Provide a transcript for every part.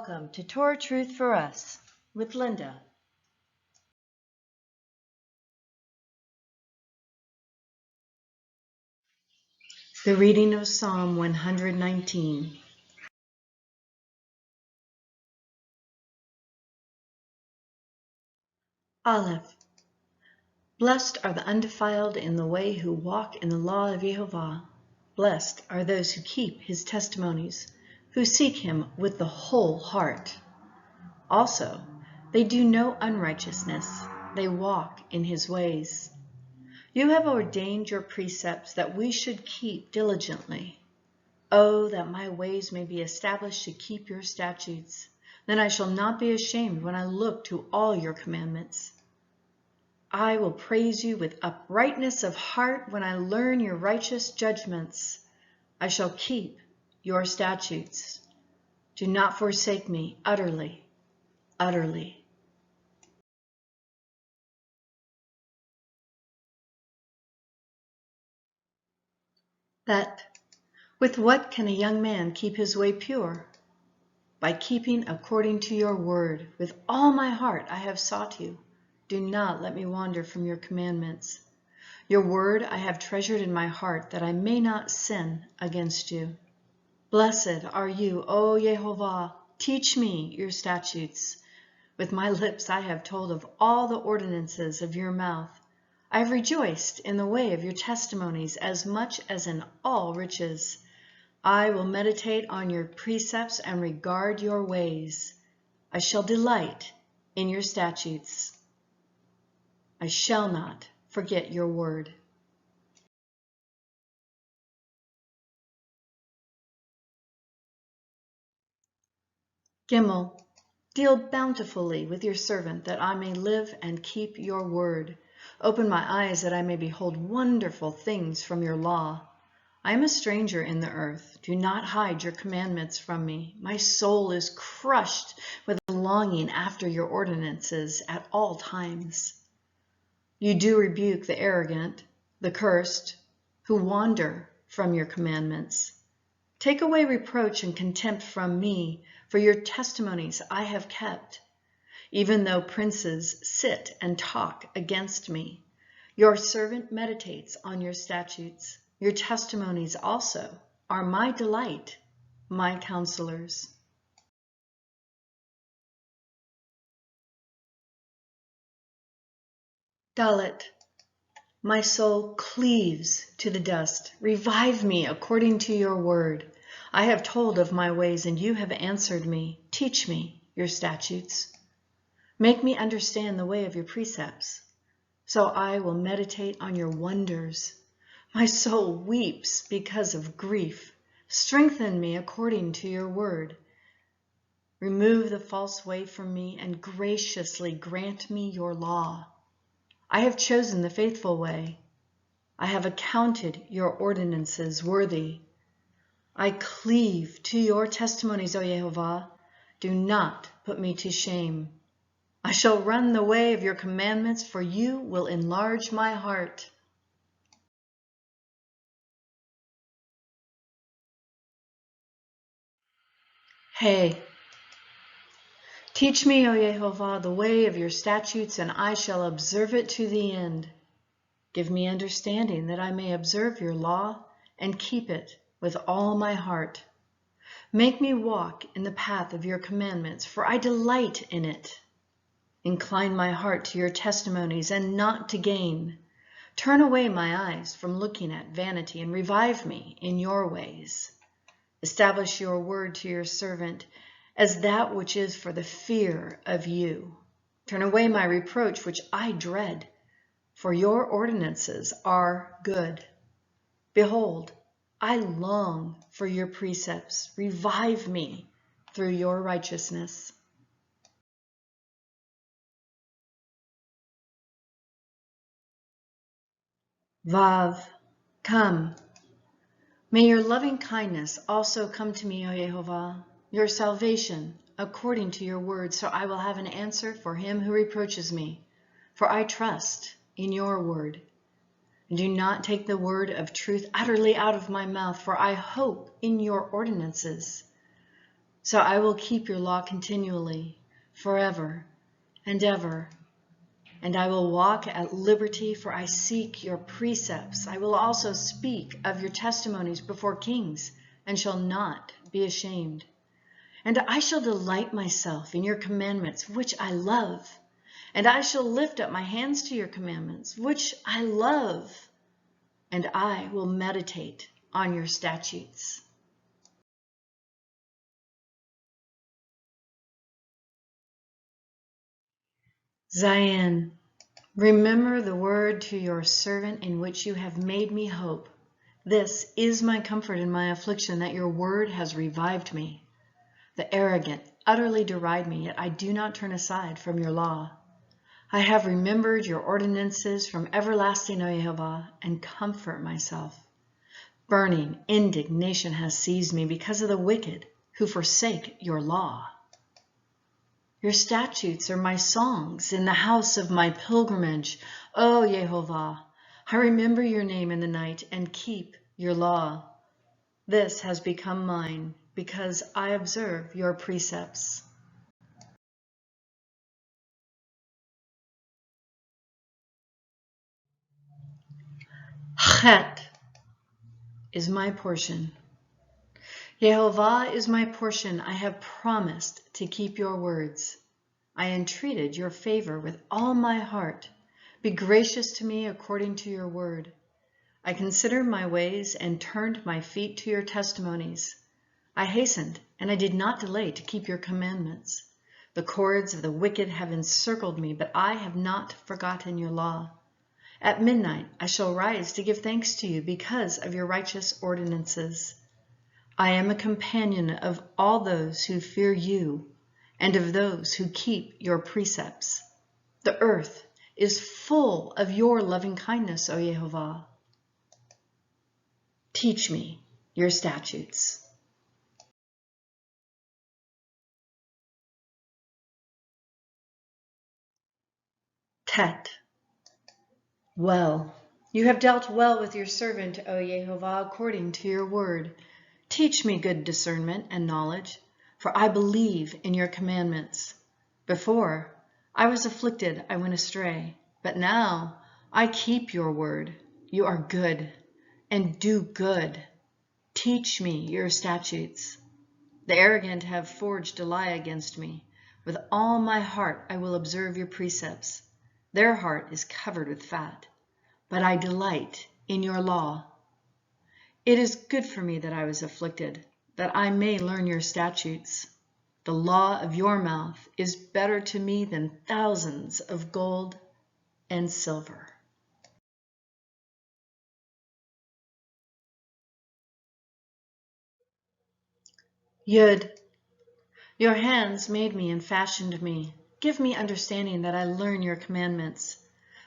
Welcome to Torah Truth for Us with Linda. The reading of Psalm 119. Aleph. Blessed are the undefiled in the way who walk in the law of YHWH. Blessed are those who keep his testimonies, who seek him with the whole heart. Also, they do no unrighteousness, they walk in his ways. You have ordained your precepts that we should keep diligently. Oh, that my ways may be established to keep your statutes. Then I shall not be ashamed when I look to all your commandments. I will praise you with uprightness of heart when I learn your righteous judgments. I shall keep your statutes. Do not forsake me utterly, utterly. That with what can a young man keep his way pure? By keeping according to your word. With all my heart I have sought you. Do not let me wander from your commandments. Your word I have treasured in my heart, that I may not sin against you. Blessed are you, O YHWH. Teach me your statutes. With my lips I have told of all the ordinances of your mouth. I have rejoiced in the way of your testimonies as much as in all riches. I will meditate on your precepts and regard your ways. I shall delight in your statutes. I shall not forget your word. Gimel, deal bountifully with your servant, that I may live and keep your word. Open my eyes that I may behold wonderful things from your law. I am a stranger in the earth. Do not hide your commandments from me. My soul is crushed with longing after your ordinances at all times. You do rebuke the arrogant, the cursed, who wander from your commandments. Take away reproach and contempt from me, for your testimonies I have kept. Even though princes sit and talk against me, your servant meditates on your statutes. Your testimonies also are my delight, my counselors. Dalet. My soul cleaves to the dust. Revive me according to your word. I have told of my ways, and you have answered me. Teach me your statutes. Make me understand the way of your precepts, so I will meditate on your wonders. My soul weeps because of grief. Strengthen me according to your word. Remove the false way from me and graciously grant me your law. I have chosen the faithful way. I have accounted your ordinances worthy. I cleave to your testimonies, O YHWH. Do not put me to shame. I shall run the way of your commandments, for you will enlarge my heart. Hey, teach me, O YHWH, the way of your statutes, and I shall observe it to the end. Give me understanding, that I may observe your law and keep it with all my heart. Make me walk in the path of your commandments, for I delight in it. Incline my heart to your testimonies and not to gain. Turn away my eyes from looking at vanity and revive me in your ways. Establish your word to your servant as that which is for the fear of you. Turn away my reproach, which I dread, for your ordinances are good. Behold, I long for your precepts. Revive me through your righteousness. Vav, come. May your loving kindness also come to me, O YHWH, your salvation according to your word, so I will have an answer for him who reproaches me, for I trust in your word. Do not take the word of truth utterly out of my mouth, for I hope in your ordinances. So I will keep your law continually, forever and ever. And I will walk at liberty, for I seek your precepts. I will also speak of your testimonies before kings, and shall not be ashamed. And I shall delight myself in your commandments, which I love. And I shall lift up my hands to your commandments, which I love. And I will meditate on your statutes. Zion, remember the word to your servant in which you have made me hope. This is my comfort in my affliction, that your word has revived me. The arrogant utterly deride me, yet I do not turn aside from your law. I have remembered your ordinances from everlasting, O YHWH, and comfort myself. Burning indignation has seized me because of the wicked who forsake your law. Your statutes are my songs in the house of my pilgrimage. O YHWH, I remember your name in the night and keep your law. This has become mine because I observe your precepts. Chet is my portion. YHWH is my portion. I have promised to keep your words. I entreated your favor with all my heart. Be gracious to me according to your word. I considered my ways and turned my feet to your testimonies. I hastened, and I did not delay to keep your commandments. The cords of the wicked have encircled me, but I have not forgotten your law. At midnight I shall rise to give thanks to you because of your righteous ordinances. I am a companion of all those who fear you and of those who keep your precepts. The earth is full of your loving kindness, O YHWH. Teach me your statutes. Tet. Well, you have dealt well with your servant, O YHWH, according to your word. Teach me good discernment and knowledge, for I believe in your commandments. Before I was afflicted, I went astray, but now I keep your word. You are good and do good. Teach me your statutes. The arrogant have forged a lie against me. With all my heart I will observe your precepts. Their heart is covered with fat, but I delight in your law. It is good for me that I was afflicted, that I may learn your statutes. The law of your mouth is better to me than thousands of gold and silver. Yud, your hands made me and fashioned me. Give me understanding that I learn your commandments.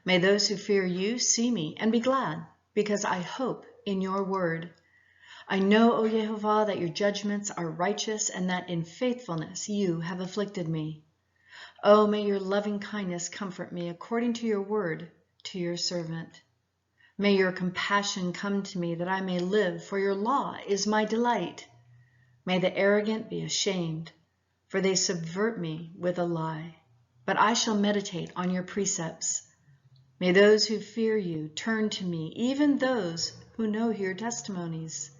May those who fear you see me and be glad, because I hope in your word. I know, O YHWH, that your judgments are righteous and that in faithfulness you have afflicted me. Oh, may your loving kindness comfort me according to your word to your servant. May your compassion come to me that I may live, for your law is my delight. May the arrogant be ashamed, for they subvert me with a lie. But I shall meditate on your precepts. May those who fear you turn to me, even those who know your testimonies.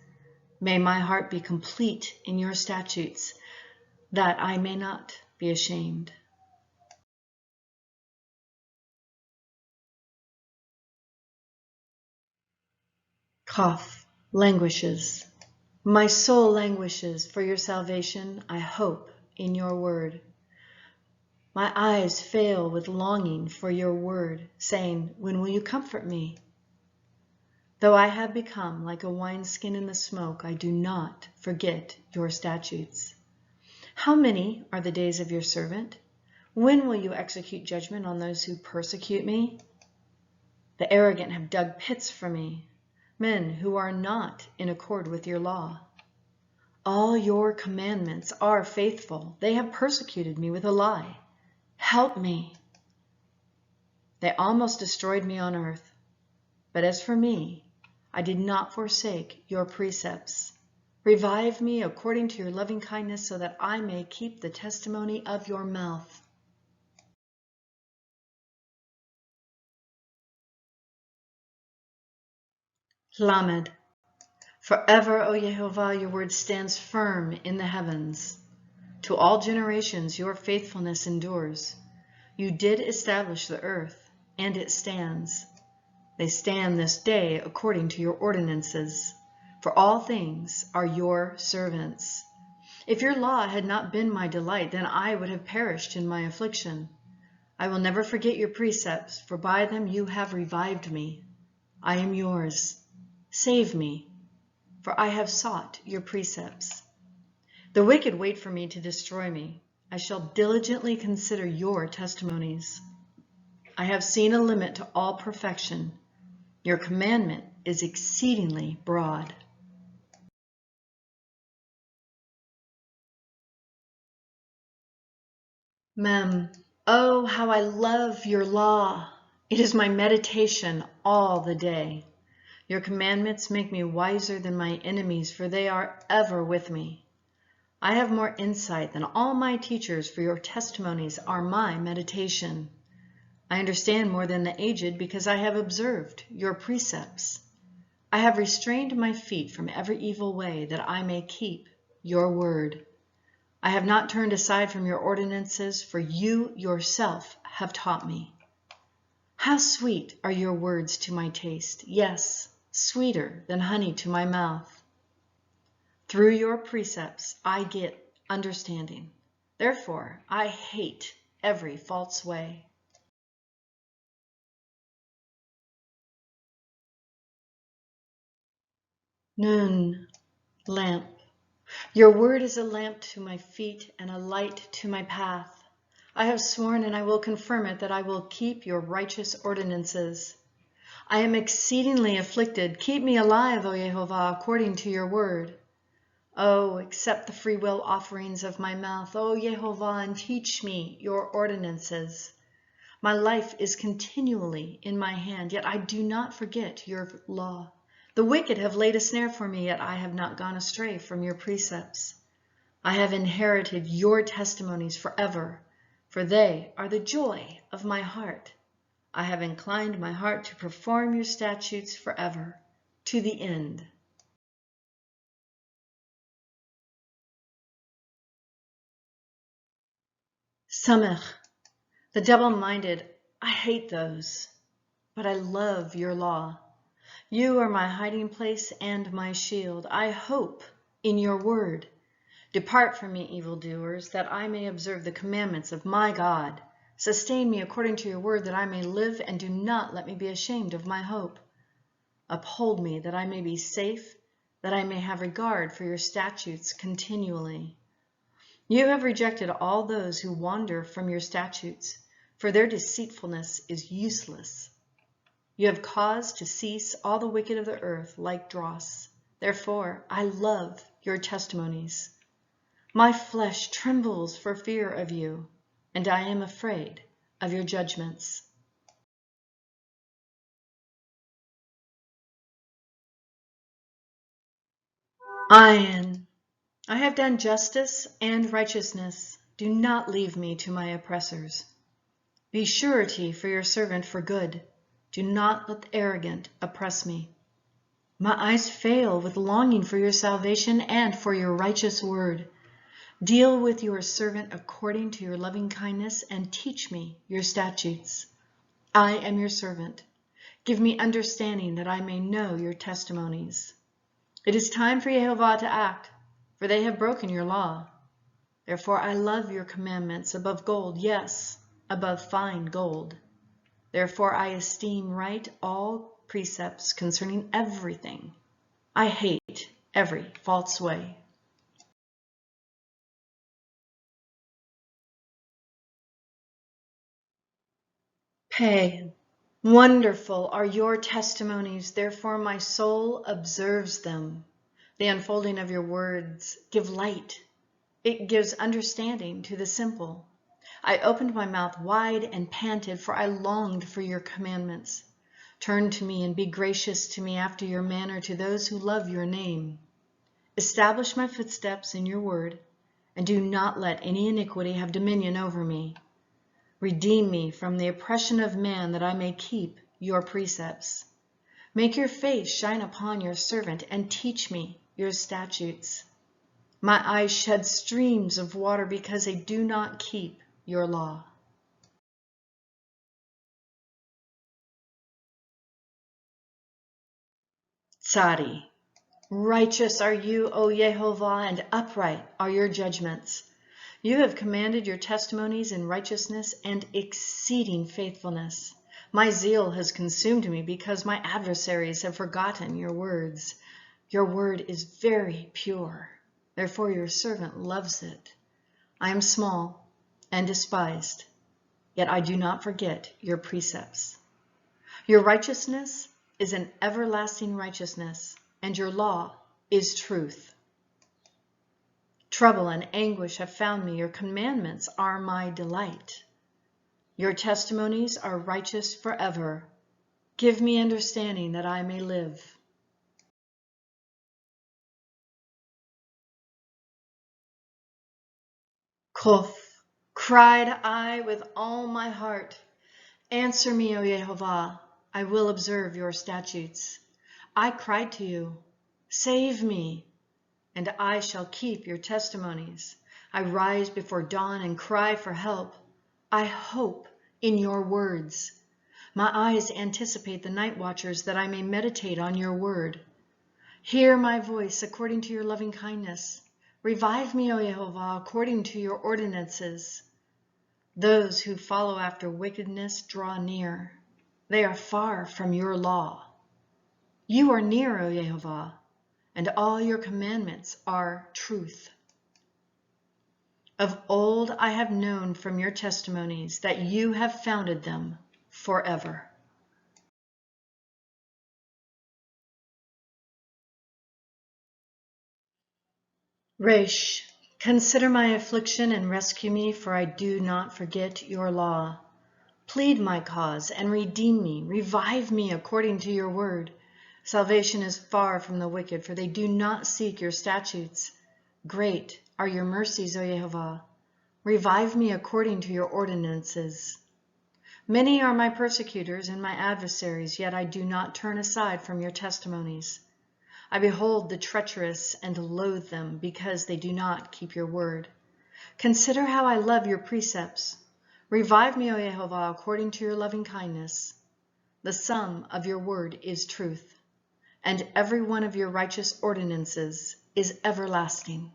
May my heart be complete in your statutes, that I may not be ashamed. Kaf, languishes. My soul languishes for your salvation. I hope in your word. My eyes fail with longing for your word, saying, when will you comfort me? Though I have become like a wineskin in the smoke, I do not forget your statutes. How many are the days of your servant? When will you execute judgment on those who persecute me? The arrogant have dug pits for me, men who are not in accord with your law. All your commandments are faithful. They have persecuted me with a lie. Help me. They almost destroyed me on earth. But as for me, I did not forsake your precepts. Revive me according to your loving kindness so that I may keep the testimony of your mouth. Lamed. Forever, O Yehovah, your word stands firm in the heavens. To all generations your faithfulness endures. You did establish the earth, and it stands. They stand this day according to your ordinances, for all things are your servants. If your law had not been my delight, then I would have perished in my affliction. I will never forget your precepts, for by them you have revived me. I am yours. Save me, for I have sought your precepts. The wicked wait for me to destroy me. I shall diligently consider your testimonies. I have seen a limit to all perfection. Your commandment is exceedingly broad. Mem. Oh, how I love your law. It is my meditation all the day. Your commandments make me wiser than my enemies, for they are ever with me. I have more insight than all my teachers, for your testimonies are my meditation. I understand more than the aged, because I have observed your precepts. I have restrained my feet from every evil way, that I may keep your word. I have not turned aside from your ordinances, for you yourself have taught me. How sweet are your words to my taste, yes, sweeter than honey to my mouth. Through your precepts I get understanding. Therefore I hate every false way. Nun, lamp. Your word is a lamp to my feet and a light to my path. I have sworn, and I will confirm it, that I will keep your righteous ordinances. I am exceedingly afflicted. Keep me alive, O Yehovah, according to your word. Oh, accept the free will offerings of my mouth, O Yehovah, and teach me your ordinances. My life is continually in my hand, yet I do not forget your law. The wicked have laid a snare for me, yet I have not gone astray from your precepts. I have inherited your testimonies forever, for they are the joy of my heart. I have inclined my heart to perform your statutes forever, to the end. Samech. The double-minded, I hate those, but I love your law. You are my hiding place and my shield. I hope in your word. Depart from me, evildoers, that I may observe the commandments of my God. Sustain me according to your word, that I may live, and do not let me be ashamed of my hope. Uphold me, that I may be safe, that I may have regard for your statutes continually. You have rejected all those who wander from your statutes, for their deceitfulness is useless. You have caused to cease all the wicked of the earth like dross. Therefore, I love your testimonies. My flesh trembles for fear of you, and I am afraid of your judgments. Ayin. I have done justice and righteousness. Do not leave me to my oppressors. Be surety for your servant for good. Do not let the arrogant oppress me. My eyes fail with longing for your salvation and for your righteous word. Deal with your servant according to your loving kindness and teach me your statutes. I am your servant. Give me understanding that I may know your testimonies. It is time for Yehovah to act, for they have broken your law. Therefore I love your commandments above gold, yes, above fine gold. Therefore I esteem right all precepts concerning everything. I hate every false way. Pay. Wonderful are your testimonies, therefore my soul observes them. The unfolding of your words give light. It gives understanding to the simple. I opened my mouth wide and panted, for I longed for your commandments. Turn to me and be gracious to me after your manner to those who love your name. Establish my footsteps in your word, and do not let any iniquity have dominion over me. Redeem me from the oppression of man, that I may keep your precepts. Make your face shine upon your servant, and teach me your statutes. My eyes shed streams of water because they do not keep your law. Tzadi. Righteous are you, O YHWH, and upright are your judgments. You have commanded your testimonies in righteousness and exceeding faithfulness. My zeal has consumed me because my adversaries have forgotten your words. Your word is very pure, therefore your servant loves it. I am small and despised, yet I do not forget your precepts. Your righteousness is an everlasting righteousness, and your law is truth. Trouble and anguish have found me. Your commandments are my delight. Your testimonies are righteous forever. Give me understanding that I may live. Kof, cried I with all my heart. Answer me, O YHWH. I will observe your statutes. I cried to you, save me, and I shall keep your testimonies. I rise before dawn and cry for help. I hope in your words. My eyes anticipate the night watchers, that I may meditate on your word. Hear my voice according to your loving kindness. Revive me, O YHWH, according to your ordinances. Those who follow after wickedness draw near. They are far from your law. You are near, O YHWH, and all your commandments are truth. Of old I have known from your testimonies that you have founded them forever. Resh, consider my affliction and rescue me, for I do not forget your law. Plead my cause and redeem me. Revive me according to your word. Salvation is far from the wicked, for they do not seek your statutes. Great are your mercies, O YHWH. Revive me according to your ordinances. Many are my persecutors and my adversaries, yet I do not turn aside from your testimonies. I behold the treacherous and loathe them, because they do not keep your word. Consider how I love your precepts. Revive me, O YHWH, according to your loving kindness. The sum of your word is truth, and every one of your righteous ordinances is everlasting.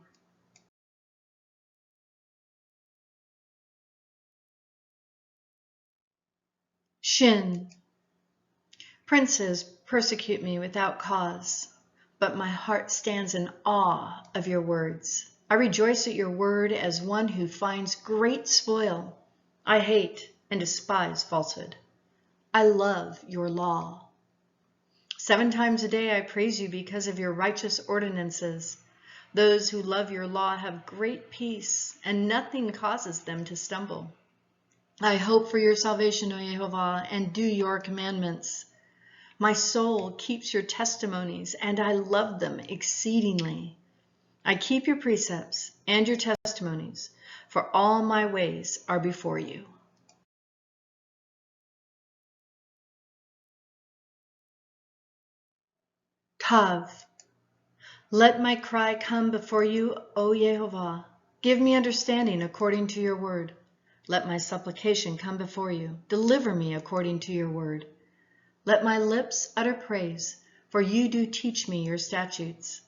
Shin. Princes persecute me without cause, but my heart stands in awe of your words. I rejoice at your word as one who finds great spoil. I hate and despise falsehood. I love your law. 7 times a day I praise you because of your righteous ordinances. Those who love your law have great peace, and nothing causes them to stumble. I hope for your salvation, O YHWH, and do your commandments. My soul keeps your testimonies, and I love them exceedingly. I keep your precepts and your testimonies, for all my ways are before you. Tav. Let my cry come before you, O YHWH. Give me understanding according to your word. Let my supplication come before you. Deliver me according to your word. Let my lips utter praise, for you do teach me your statutes.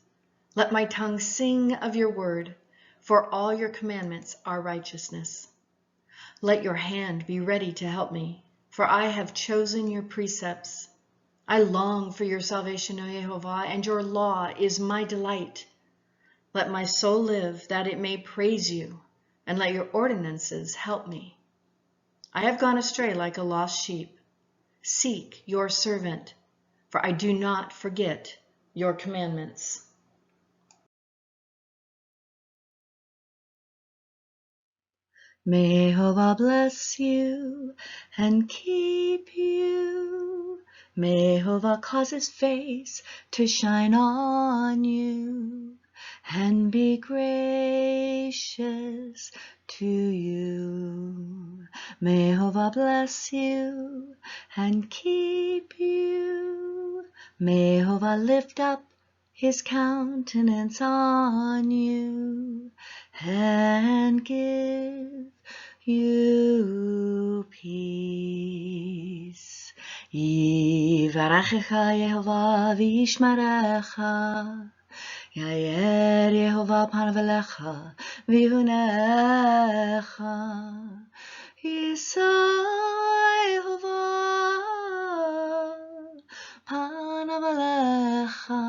Let my tongue sing of your word, for all your commandments are righteousness. Let your hand be ready to help me, for I have chosen your precepts. I long for your salvation, O YHWH, and your law is my delight. Let my soul live, that it may praise you, and let your ordinances help me. I have gone astray like a lost sheep. Seek your servant, for I do not forget your commandments. May YHWH bless you and keep you. May YHWH cause his face to shine on you and be gracious to you. May Jehovah bless you and keep you. May Jehovah lift up his countenance on you and give you peace. Yivarechecha Yehovah v'yishmerecha. Yair Yehovah panav elecha v'yivunecha. Yisa Yehovah panav elecha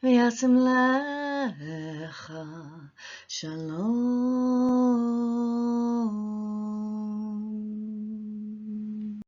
v'yasim lecha. Shalom.